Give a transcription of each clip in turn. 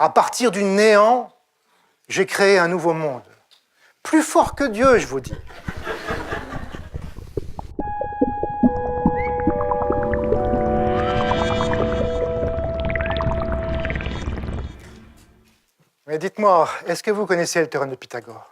À partir du néant, j'ai créé un nouveau monde. Plus fort que Dieu, je vous dis. Mais dites-moi, est-ce que vous connaissez le théorème de Pythagore?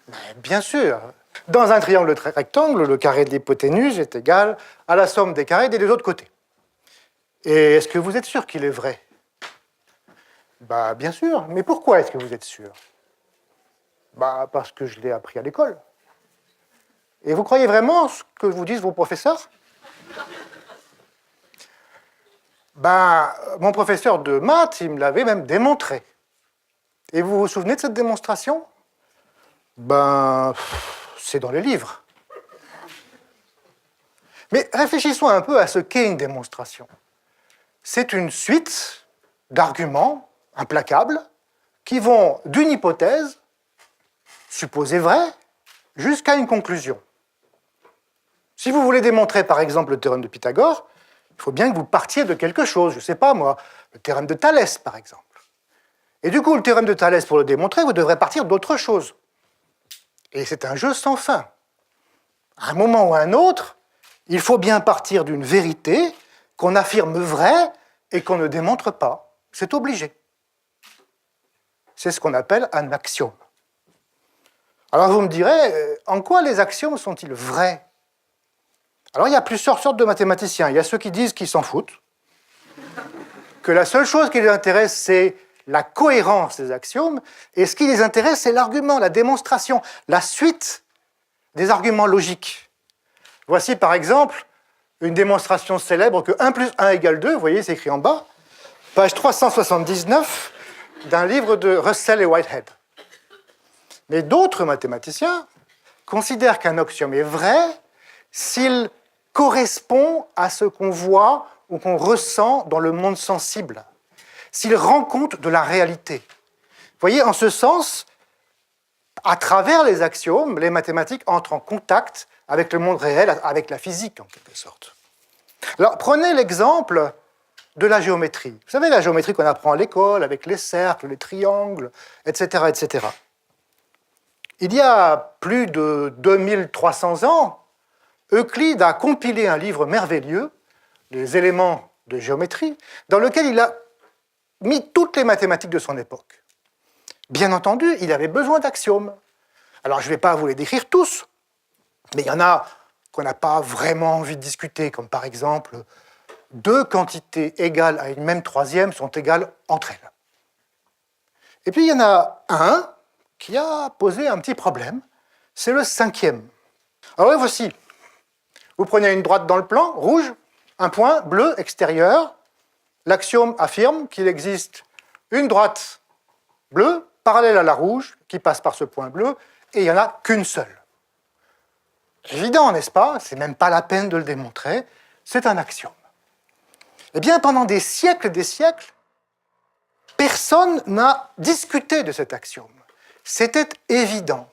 Mais bien sûr. Dans un triangle rectangle, le carré de l'hypoténuse est égal à la somme des carrés des deux autres côtés. Et est-ce que vous êtes sûr qu'il est vrai? Bah, bien sûr. Mais pourquoi est-ce que vous êtes sûr? Bah, parce que je l'ai appris à l'école. Et vous croyez vraiment ce que vous disent vos professeurs? Ben, mon professeur de maths, il me l'avait même démontré. Et vous vous souvenez de cette démonstration? Ben, c'est dans les livres. Mais réfléchissons un peu à ce qu'est une démonstration. C'est une suite d'arguments implacables qui vont d'une hypothèse, supposée vraie, jusqu'à une conclusion. Si vous voulez démontrer, par exemple, le théorème de Pythagore, il faut bien que vous partiez de quelque chose, je ne sais pas moi, le théorème de Thalès, par exemple. Et du coup, le théorème de Thalès, pour le démontrer, vous devrez partir d'autre chose. Et c'est un jeu sans fin. À un moment ou à un autre, il faut bien partir d'une vérité qu'on affirme vraie et qu'on ne démontre pas. C'est obligé. C'est ce qu'on appelle un axiome. Alors vous me direz, en quoi les axiomes sont-ils vrais? Alors il y a plusieurs sortes de mathématiciens. Il y a ceux qui disent qu'ils s'en foutent, que la seule chose qui les intéresse, c'est la cohérence des axiomes, et ce qui les intéresse, c'est l'argument, la démonstration, la suite des arguments logiques. Voici par exemple une démonstration célèbre que 1 plus 1 égale 2, vous voyez, c'est écrit en bas, page 379 d'un livre de Russell et Whitehead. Mais d'autres mathématiciens considèrent qu'un axiome est vrai s'il correspond à ce qu'on voit ou qu'on ressent dans le monde sensible, s'il rend compte de la réalité. Vous voyez, en ce sens, à travers les axiomes, les mathématiques entrent en contact avec le monde réel, avec la physique en quelque sorte. Alors, prenez l'exemple de la géométrie. Vous savez, la géométrie qu'on apprend à l'école, avec les cercles, les triangles, etc., etc. Il y a plus de 2300 ans, Euclide a compilé un livre merveilleux, Les éléments de géométrie, dans lequel il a mis toutes les mathématiques de son époque. Bien entendu, il avait besoin d'axiomes. Alors, je ne vais pas vous les décrire tous, mais il y en a qu'on n'a pas vraiment envie de discuter, comme par exemple, deux quantités égales à une même troisième sont égales entre elles. Et puis, il y en a un qui a posé un petit problème, c'est le cinquième. Alors, le voici. Vous prenez une droite dans le plan, rouge, un point bleu extérieur. L'axiome affirme qu'il existe une droite bleue parallèle à la rouge qui passe par ce point bleu, et il n'y en a qu'une seule. Évident, n'est-ce pas? C'est même pas la peine de le démontrer, c'est un axiome. Eh bien, pendant des siècles, personne n'a discuté de cet axiome. C'était évident.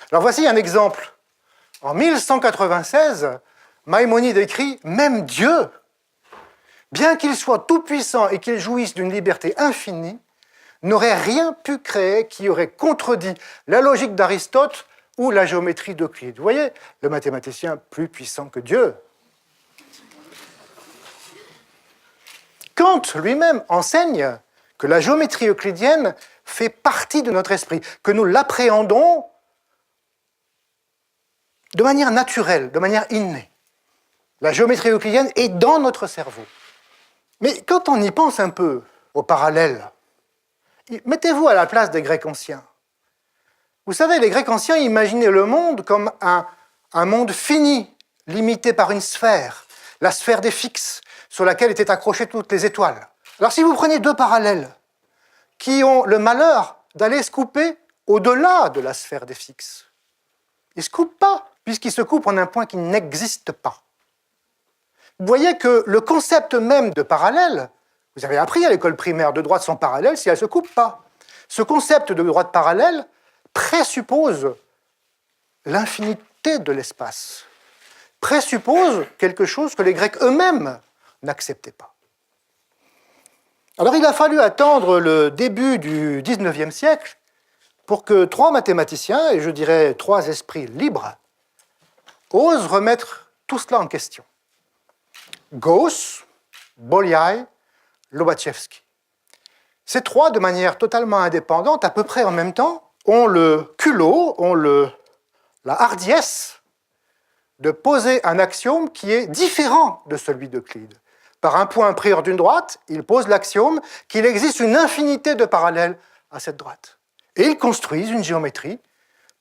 Alors voici un exemple. En 1196, Maïmonide écrit « Même Dieu, bien qu'il soit tout-puissant et qu'il jouisse d'une liberté infinie, n'aurait rien pu créer qui aurait contredit la logique d'Aristote ou la géométrie d'Euclide. » Vous voyez, le mathématicien plus puissant que Dieu. Kant lui-même enseigne que la géométrie euclidienne fait partie de notre esprit, que nous l'appréhendons de manière naturelle, de manière innée. La géométrie euclidienne est dans notre cerveau. Mais quand on y pense un peu au parallèle, mettez-vous à la place des Grecs anciens. Vous savez, les Grecs anciens imaginaient le monde comme un monde fini, limité par une sphère, la sphère des fixes, sur laquelle étaient accrochées toutes les étoiles. Alors si vous prenez deux parallèles qui ont le malheur d'aller se couper au-delà de la sphère des fixes, ils ne se coupent pas, puisqu'ils se coupent en un point qui n'existe pas. Vous voyez que le concept même de parallèle, vous avez appris à l'école primaire, deux droites sont parallèles si elles ne se coupent pas. Ce concept de droite parallèle présuppose l'infinité de l'espace, présuppose quelque chose que les Grecs eux-mêmes n'acceptaient pas. Alors il a fallu attendre le début du XIXe siècle pour que 3 mathématiciens, et je dirais 3 esprits libres, osent remettre tout cela en question. Gauss, Bolyai, Lobachevsky. Ces 3, de manière totalement indépendante, à peu près en même temps, ont le culot, ont la hardiesse de poser un axiome qui est différent de celui d'Euclide. Par un point prieur d'une droite, ils posent l'axiome qu'il existe une infinité de parallèles à cette droite. Et ils construisent une géométrie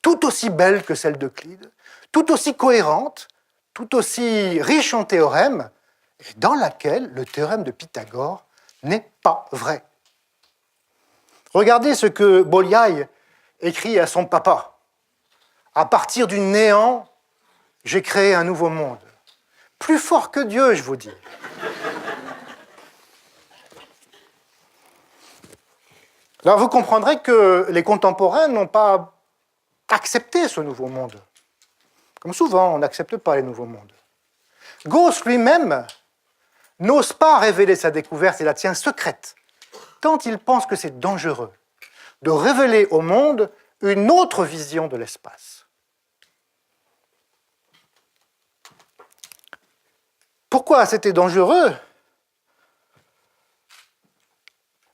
tout aussi belle que celle d'Euclide, tout aussi cohérente, tout aussi riche en théorèmes, et dans laquelle le théorème de Pythagore n'est pas vrai. Regardez ce que Bolyai écrit à son papa. À partir du néant, j'ai créé un nouveau monde. Plus fort que Dieu, je vous dis. Alors vous comprendrez que les contemporains n'ont pas accepté ce nouveau monde. Comme souvent, on n'accepte pas les nouveaux mondes. Gauss lui-même n'ose pas révéler sa découverte et la tient secrète, tant il pense que c'est dangereux de révéler au monde une autre vision de l'espace. Pourquoi c'était dangereux?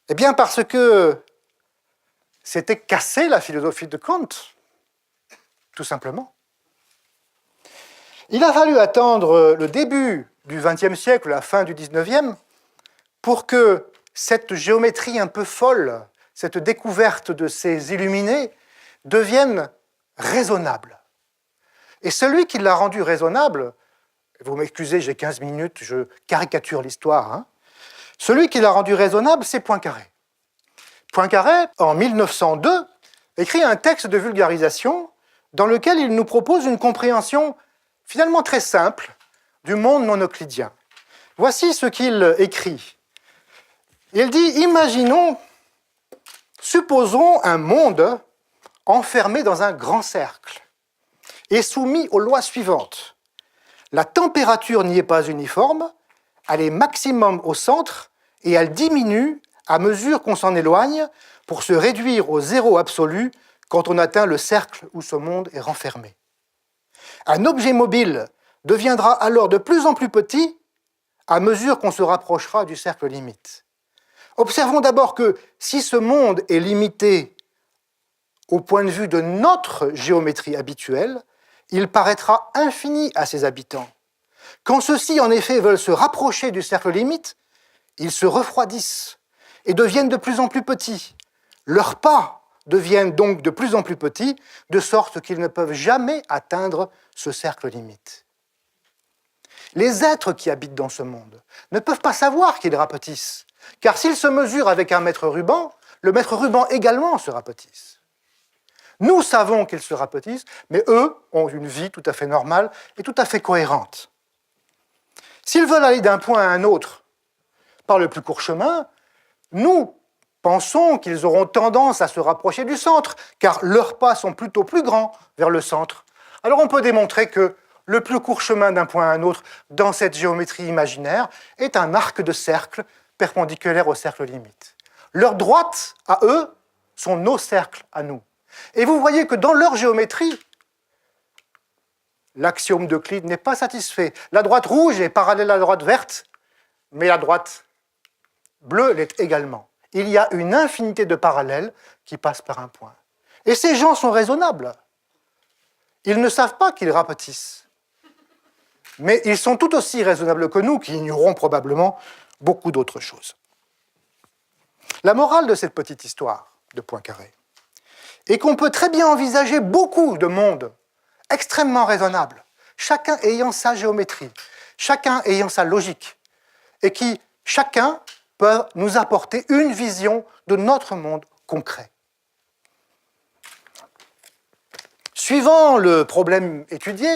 Eh bien parce que c'était casser la philosophie de Kant, tout simplement. Il a fallu attendre le début du XXe siècle, la fin du XIXe, pour que cette géométrie un peu folle, cette découverte de ces illuminés, devienne raisonnable. Et celui qui l'a rendue raisonnable, vous m'excusez, j'ai 15 minutes, je caricature l'histoire, hein, celui qui l'a rendue raisonnable, c'est Poincaré. Poincaré, en 1902, écrit un texte de vulgarisation dans lequel il nous propose une compréhension finalement très simple du monde non euclidien. Voici ce qu'il écrit. Il dit, imaginons, supposons un monde enfermé dans un grand cercle et soumis aux lois suivantes. La température n'y est pas uniforme, elle est maximum au centre et elle diminue à mesure qu'on s'en éloigne pour se réduire au zéro absolu quand on atteint le cercle où ce monde est renfermé. Un objet mobile deviendra alors de plus en plus petit à mesure qu'on se rapprochera du cercle limite. Observons d'abord que si ce monde est limité au point de vue de notre géométrie habituelle, il paraîtra infini à ses habitants. Quand ceux-ci, en effet, veulent se rapprocher du cercle limite, ils se refroidissent et deviennent de plus en plus petits. Leurs pas deviennent donc de plus en plus petits, de sorte qu'ils ne peuvent jamais atteindre ce cercle limite. Les êtres qui habitent dans ce monde ne peuvent pas savoir qu'ils rapetissent, car s'ils se mesurent avec un mètre ruban, le mètre ruban également se rapetisse. Nous savons qu'ils se rapetissent, mais eux ont une vie tout à fait normale et tout à fait cohérente. S'ils veulent aller d'un point à un autre par le plus court chemin, nous pensons qu'ils auront tendance à se rapprocher du centre, car leurs pas sont plutôt plus grands vers le centre. Alors on peut démontrer que le plus court chemin d'un point à un autre dans cette géométrie imaginaire est un arc de cercle perpendiculaire au cercle limite. Leurs droites, à eux, sont nos cercles à nous. Et vous voyez que dans leur géométrie, l'axiome d'Euclide n'est pas satisfait. La droite rouge est parallèle à la droite verte, mais la droite bleue l'est également. Il y a une infinité de parallèles qui passent par un point. Et ces gens sont raisonnables. Ils ne savent pas qu'ils rapetissent. Mais ils sont tout aussi raisonnables que nous, qui ignorons probablement beaucoup d'autres choses. La morale de cette petite histoire de Poincaré est qu'on peut très bien envisager beaucoup de mondes extrêmement raisonnables, chacun ayant sa géométrie, chacun ayant sa logique, et qui, chacun, peut nous apporter une vision de notre monde concret. Suivant le problème étudié,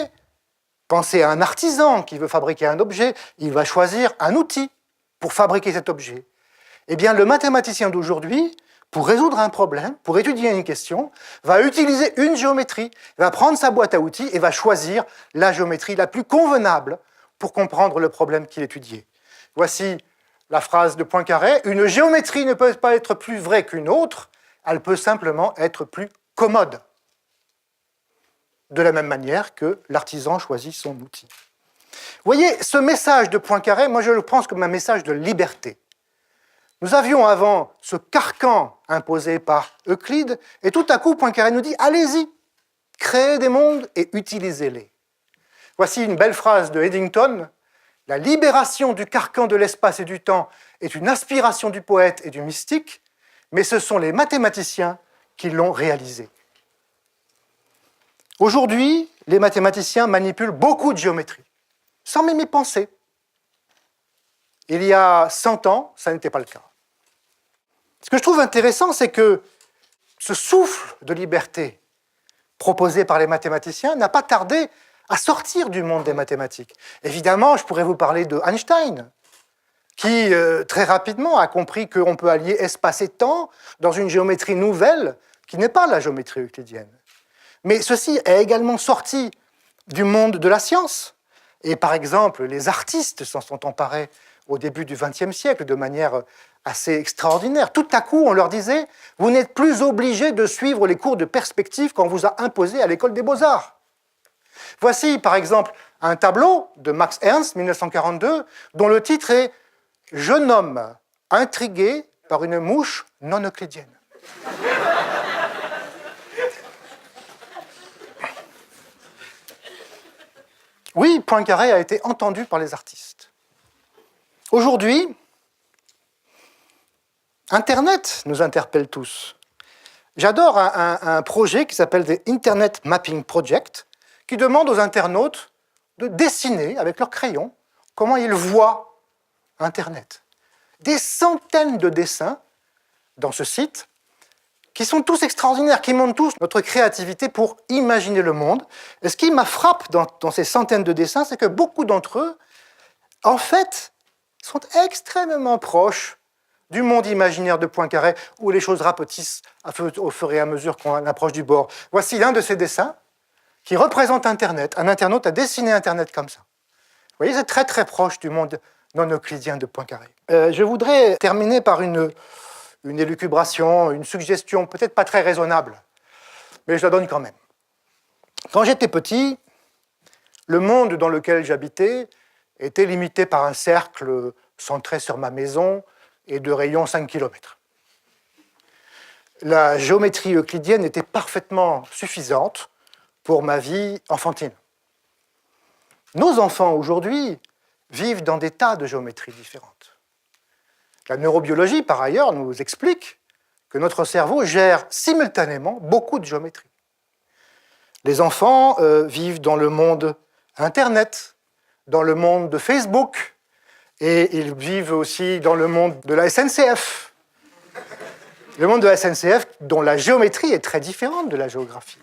pensez à un artisan qui veut fabriquer un objet, il va choisir un outil pour fabriquer cet objet. Eh bien, le mathématicien d'aujourd'hui, pour résoudre un problème, pour étudier une question, va utiliser une géométrie, va prendre sa boîte à outils et va choisir la géométrie la plus convenable pour comprendre le problème qu'il étudiait. Voici la phrase de Poincaré, une géométrie ne peut pas être plus vraie qu'une autre, elle peut simplement être plus commode. De la même manière que l'artisan choisit son outil. Vous voyez, ce message de Poincaré, moi je le pense comme un message de liberté. Nous avions avant ce carcan imposé par Euclide, et tout à coup Poincaré nous dit « Allez-y, créez des mondes et utilisez-les ». Voici une belle phrase de Eddington. « La libération du carcan de l'espace et du temps est une aspiration du poète et du mystique, mais ce sont les mathématiciens qui l'ont réalisée. » Aujourd'hui, les mathématiciens manipulent beaucoup de géométrie, sans même y penser. Il y a 100 ans, ça n'était pas le cas. Ce que je trouve intéressant, c'est que ce souffle de liberté proposé par les mathématiciens n'a pas tardé à sortir du monde des mathématiques. Évidemment, je pourrais vous parler de Einstein, qui très rapidement a compris qu'on peut allier espace et temps dans une géométrie nouvelle qui n'est pas la géométrie euclidienne. Mais ceci est également sorti du monde de la science. Et par exemple, les artistes s'en sont emparés au début du XXe siècle de manière assez extraordinaire. Tout à coup, on leur disait « Vous n'êtes plus obligés de suivre les cours de perspective qu'on vous a imposés à l'école des beaux-arts. » Voici, par exemple, un tableau de Max Ernst, 1942, dont le titre est « Jeune homme intrigué par une mouche non euclidienne ». Oui, Poincaré a été entendu par les artistes. Aujourd'hui, Internet nous interpelle tous. J'adore un projet qui s'appelle The Internet Mapping Project, qui demande aux internautes de dessiner avec leur crayon comment ils voient Internet. Des centaines de dessins dans ce site qui sont tous extraordinaires, qui montrent tous notre créativité pour imaginer le monde. Et ce qui m'a frappé dans ces centaines de dessins, c'est que beaucoup d'entre eux, en fait, sont extrêmement proches du monde imaginaire de Poincaré, où les choses rapetissent au fur et à mesure qu'on approche du bord. Voici l'un de ces dessins qui représente Internet. Un internaute a dessiné Internet comme ça. Vous voyez, c'est très très proche du monde non euclidien de Poincaré. Je voudrais terminer par une élucubration, une suggestion peut-être pas très raisonnable, mais je la donne quand même. Quand j'étais petit, le monde dans lequel j'habitais était limité par un cercle centré sur ma maison et de rayon 5 km. La géométrie euclidienne était parfaitement suffisante pour ma vie enfantine. Nos enfants aujourd'hui vivent dans des tas de géométries différentes. La neurobiologie, par ailleurs, nous explique que notre cerveau gère simultanément beaucoup de géométries. Les enfants vivent dans le monde Internet, dans le monde de Facebook, et ils vivent aussi dans le monde de la SNCF. Le monde de la SNCF, dont la géométrie est très différente de la géographie.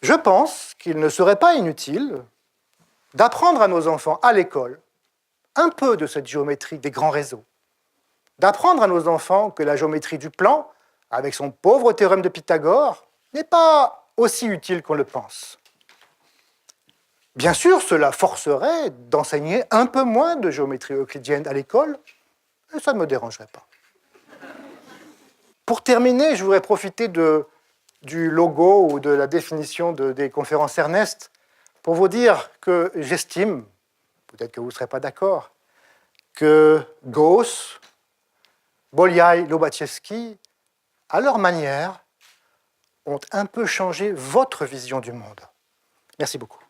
Je pense qu'il ne serait pas inutile d'apprendre à nos enfants à l'école un peu de cette géométrie des grands réseaux, d'apprendre à nos enfants que la géométrie du plan, avec son pauvre théorème de Pythagore, n'est pas aussi utile qu'on le pense. Bien sûr, cela forcerait d'enseigner un peu moins de géométrie euclidienne à l'école, et ça ne me dérangerait pas. Pour terminer, je voudrais profiter du logo ou de la définition des conférences Ernest pour vous dire que j'estime, peut-être que vous ne serez pas d'accord, que Gauss, Bolyai, Lobachevsky, à leur manière, ont un peu changé votre vision du monde. Merci beaucoup.